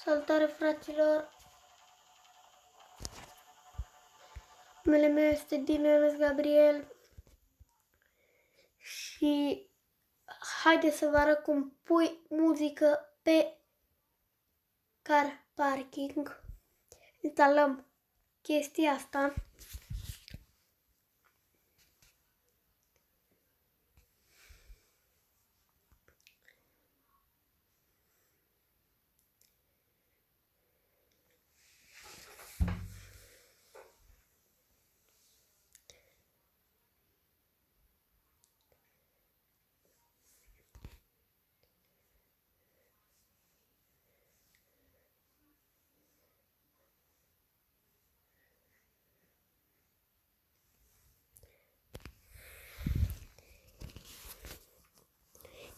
Salutare, fraților! Numele meu este Dinu Gabriel și haideți să vă arăt cum pui muzică pe car parking. Instalăm chestia asta.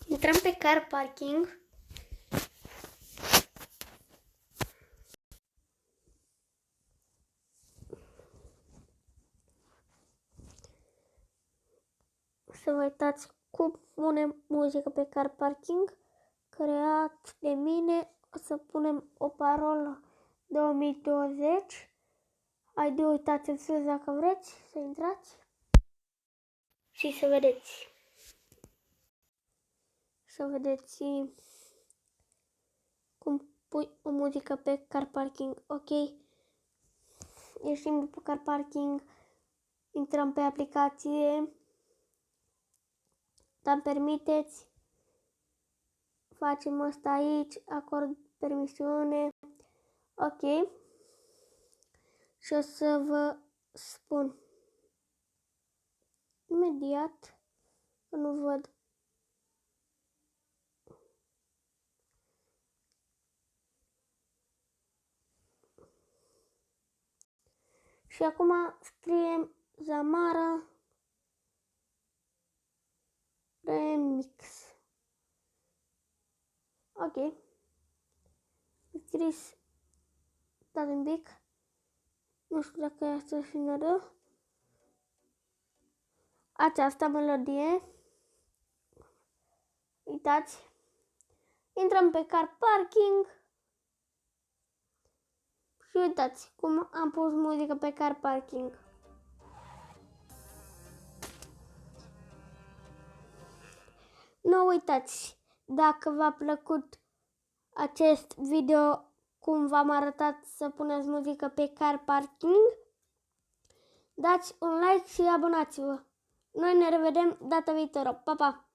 Intrăm pe car parking. Să vă uitați cum punem muzică pe car parking. Creat de mine. O să punem o parolă 2020. Haideți, uitați în sus dacă vreți să intrați și să vedeți. Să vedeți cum pui o muzică pe car parking. Ok. Ieșim după car parking. Intrăm pe aplicație. Dar permiteți. Facem asta aici. Acord permisiune. Ok. Și o să vă spun imediat că nu văd. Și acum scriem Zamara Remix. Ok. Scris, stați un pic. Nu știu dacă e asta finală. Această melodie. Uitați. Intrăm pe car parking. Și uitați cum am pus muzică pe car parking. Nu uitați, dacă v-a plăcut acest video, cum v-am arătat să puneți muzică pe car parking, dați un like și abonați-vă. Noi ne revedem data viitoare. Pa, pa!